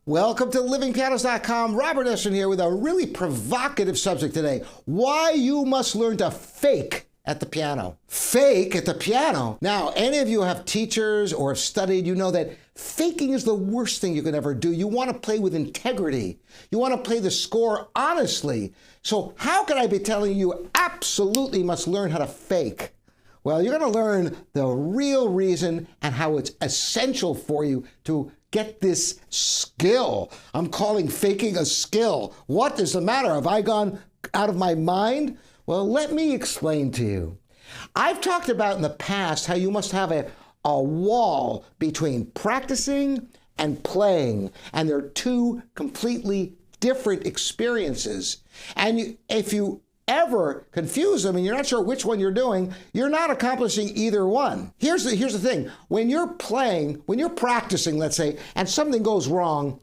Welcome to livingpianist.com. Robert Estrin here with a really provocative subject today. Why you must learn to fake at the piano. Fake at the piano. Now, any of you have teachers or have studied, you know that faking is the worst thing you can ever do. You want to play with integrity. You want to play the score honestly. So how can I be telling you absolutely must learn how to fake? Well, you're going to learn the real reason and how it's essential for you to get this skill. I'm calling faking a skill. What is the matter? Have I gone out of my mind? Well, let me explain to you. I've talked about in the past how you must have a wall between practicing and playing, and they're two completely different experiences. And if you ever confuse them and you're not sure which one you're doing, you're not accomplishing either one. Here's the thing. When you're playing, when you're practicing, let's say, and something goes wrong,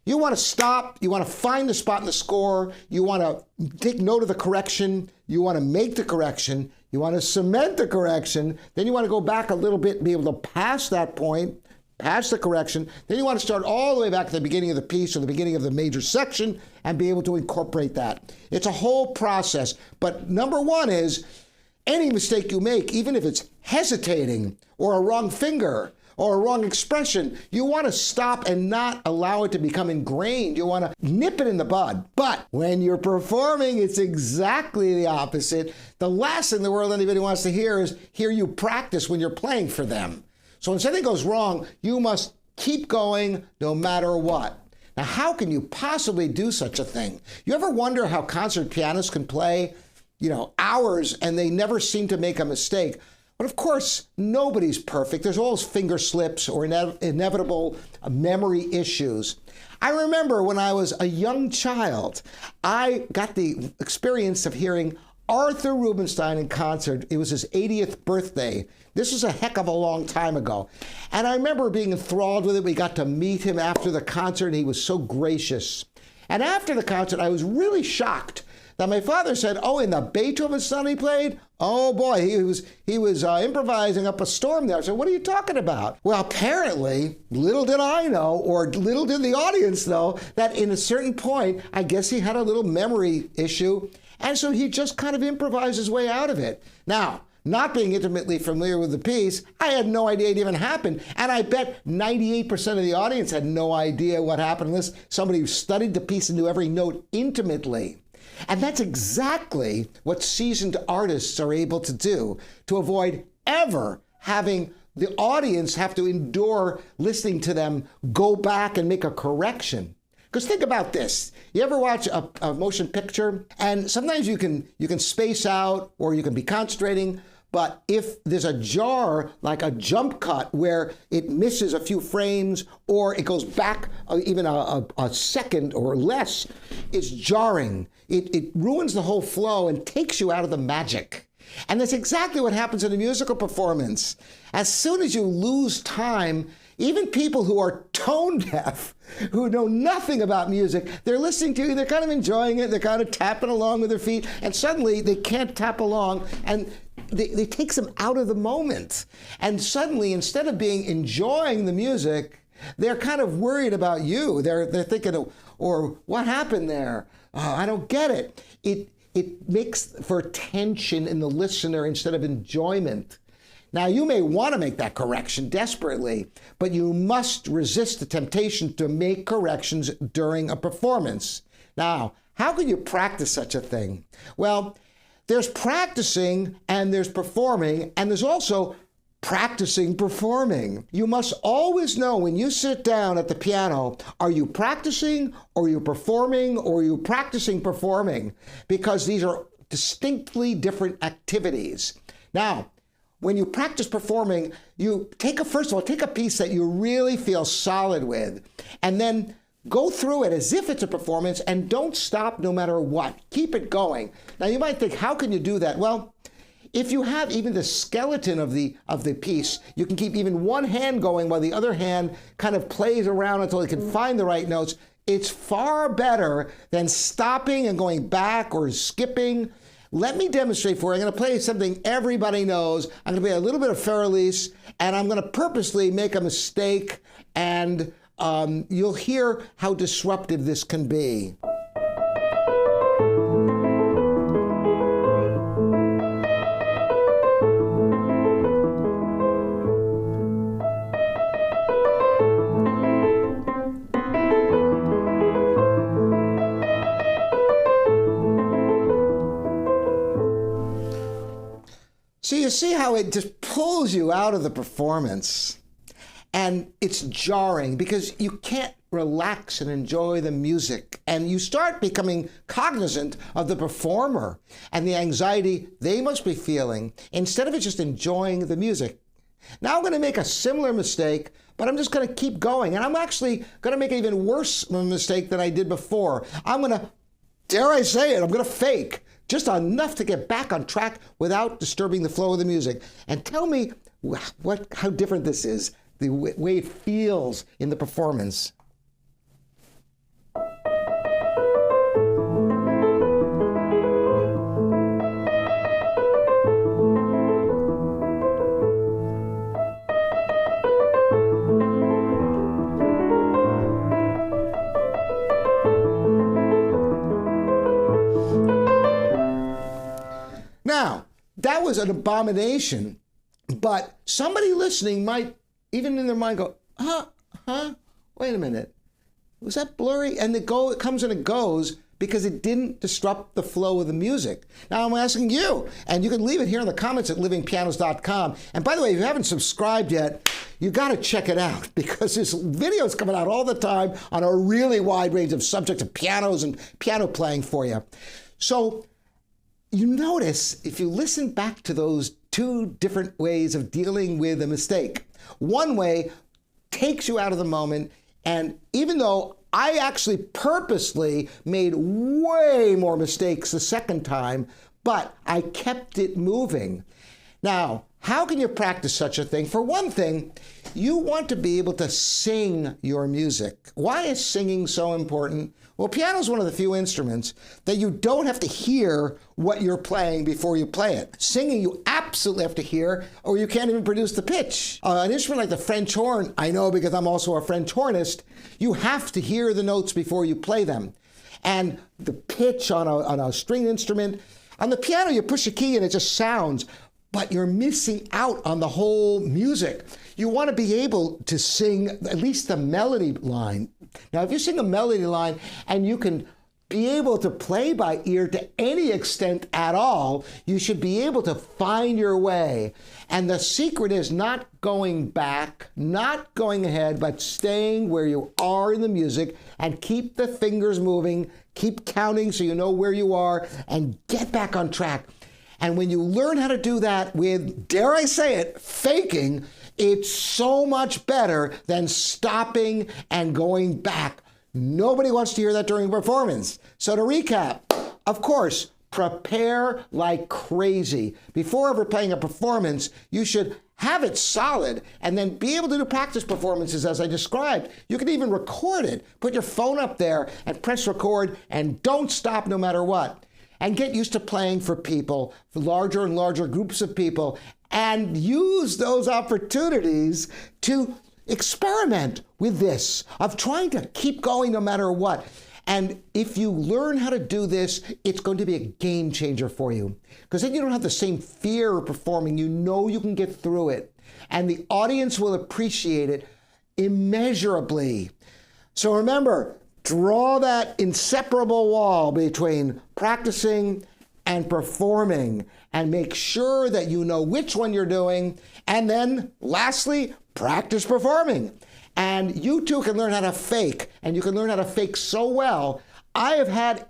you want to stop, you want to find the spot in the score, you want to take note of the correction, you want to make the correction, you want to cement the correction, then you want to go back a little bit and be able to pass that point, pass the correction, then you want to start all the way back to the beginning of the piece or the beginning of the major section and be able to incorporate that. It's a whole process, but number one is any mistake you make, even if it's hesitating or a wrong finger or a wrong expression, you want to stop and not allow it to become ingrained. You want to nip it in the bud. But when you're performing, it's exactly the opposite. The last thing in the world anybody wants to hear is hear you practice when you're playing for them. So when something goes wrong, you must keep going no matter what. Now, how can you possibly do such a thing? You ever wonder how concert pianists can play, hours and they never seem to make a mistake? But of course, nobody's perfect. There's always finger slips or inevitable memory issues. I remember when I was a young child, I got the experience of hearing Arthur Rubinstein in concert. It was his 80th birthday. This was a heck of a long time ago. And I remember being enthralled with it. We got to meet him after the concert, and he was so gracious. And after the concert, I was really shocked that my father said, "Oh, in the Beethoven song he played? Oh boy, he was improvising up a storm there." I said, "What are you talking about?" Well, apparently, little did I know, or little did the audience know, that in a certain point, I guess he had a little memory issue. And so he just kind of improvised his way out of it. Now, not being intimately familiar with the piece, I had no idea it even happened. And I bet 98% of the audience had no idea what happened unless somebody who studied the piece and knew every note intimately. And that's exactly what seasoned artists are able to do to avoid ever having the audience have to endure listening to them go back and make a correction. Because think about this. You ever watch a motion picture? And sometimes you can space out or you can be concentrating, but if there's a jar, like a jump cut, where it misses a few frames or it goes back even a second or less, it's jarring. It ruins the whole flow and takes you out of the magic. And that's exactly what happens in a musical performance. As soon as you lose time, even people who are tone deaf, who know nothing about music, they're listening to you, they're kind of enjoying it, they're kind of tapping along with their feet, and suddenly they can't tap along, and it takes them out of the moment. And suddenly, instead of enjoying the music, they're kind of worried about you. They're thinking, or what happened there? I don't get it. It makes for tension in the listener instead of enjoyment. Now, you may want to make that correction desperately, but you must resist the temptation to make corrections during a performance. Now, how can you practice such a thing? Well, there's practicing and there's performing, and there's also practicing performing. You must always know when you sit down at the piano, are you practicing or are you performing or are you practicing performing? Because these are distinctly different activities. Now, when you practice performing, you first of all, take a piece that you really feel solid with, and then go through it as if it's a performance and don't stop no matter what. Keep it going. Now, you might think, how can you do that? Well, if you have even the skeleton of the piece, you can keep even one hand going while the other hand kind of plays around until it can find the right notes. It's far better than stopping and going back or skipping. Let me demonstrate for you. I'm going to play something everybody knows. I'm going to play a little bit of Farrelly's, and I'm going to purposely make a mistake and you'll hear how disruptive this can be. So you see how it just pulls you out of the performance, and it's jarring because you can't relax and enjoy the music, and you start becoming cognizant of the performer and the anxiety they must be feeling instead of just enjoying the music. Now I'm going to make a similar mistake, but I'm just going to keep going, and I'm actually going to make an even worse mistake than I did before. I'm going to, dare I say it, I'm going to fake just enough to get back on track without disturbing the flow of the music. And tell me how different this is, the way it feels in the performance. Now, that was an abomination, but somebody listening might, even in their mind, go, wait a minute, was that blurry? And it comes and it goes because it didn't disrupt the flow of the music. Now I'm asking you, and you can leave it here in the comments at livingpianos.com. And by the way, if you haven't subscribed yet, you got to check it out because this video is coming out all the time on a really wide range of subjects of pianos and piano playing for you. So you notice, if you listen back to those two different ways of dealing with a mistake, one way takes you out of the moment, and even though I actually purposely made way more mistakes the second time, but I kept it moving. Now, how can you practice such a thing? For one thing, you want to be able to sing your music. Why is singing so important? Well, piano is one of the few instruments that you don't have to hear what you're playing before you play it. Singing, you absolutely have to hear, or you can't even produce the pitch. An instrument like the French horn, I know because I'm also a French hornist, you have to hear the notes before you play them. And the pitch on a string instrument, on the piano, you push a key and it just sounds, but you're missing out on the whole music. You want to be able to sing at least the melody line. Now, if you sing a melody line and you can be able to play by ear to any extent at all, you should be able to find your way. And the secret is not going back, not going ahead, but staying where you are in the music and keep the fingers moving, keep counting so you know where you are, and get back on track. And when you learn how to do that with, dare I say it, faking, it's so much better than stopping and going back. Nobody wants to hear that during a performance. So to recap, of course, prepare like crazy. Before ever playing a performance, you should have it solid and then be able to do practice performances as I described. You can even record it. Put your phone up there and press record and don't stop no matter what. And get used to playing for people, for larger and larger groups of people, and use those opportunities to experiment with this, of trying to keep going no matter what. And if you learn how to do this, it's going to be a game changer for you. Because then you don't have the same fear of performing. You know you can get through it. And the audience will appreciate it immeasurably. So remember, draw that inseparable wall between practicing and performing, and make sure that you know which one you're doing. And then lastly, practice performing. And you too can learn how to fake, and you can learn how to fake so well. I have had,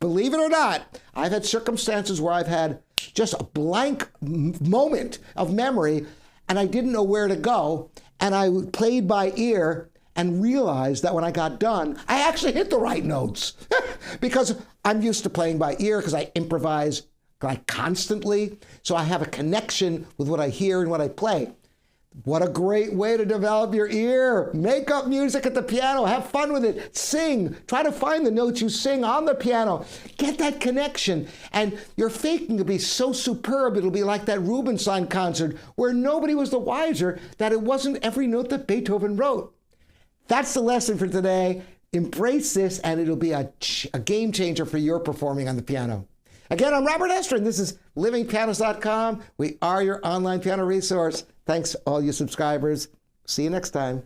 believe it or not, I've had circumstances where I've had just a blank moment of memory and I didn't know where to go, and I played by ear and realized that when I got done, I actually hit the right notes because I'm used to playing by ear because I improvise like constantly. So I have a connection with what I hear and what I play. What a great way to develop your ear. Make up music at the piano. Have fun with it. Sing. Try to find the notes you sing on the piano. Get that connection. And your faking will be so superb. It'll be like that Rubinstein concert where nobody was the wiser that it wasn't every note that Beethoven wrote. That's the lesson for today. Embrace this, and it'll be a game changer for your performing on the piano. Again, I'm Robert Estrin. This is livingpianist.com. We are your online piano resource. Thanks, all you subscribers. See you next time.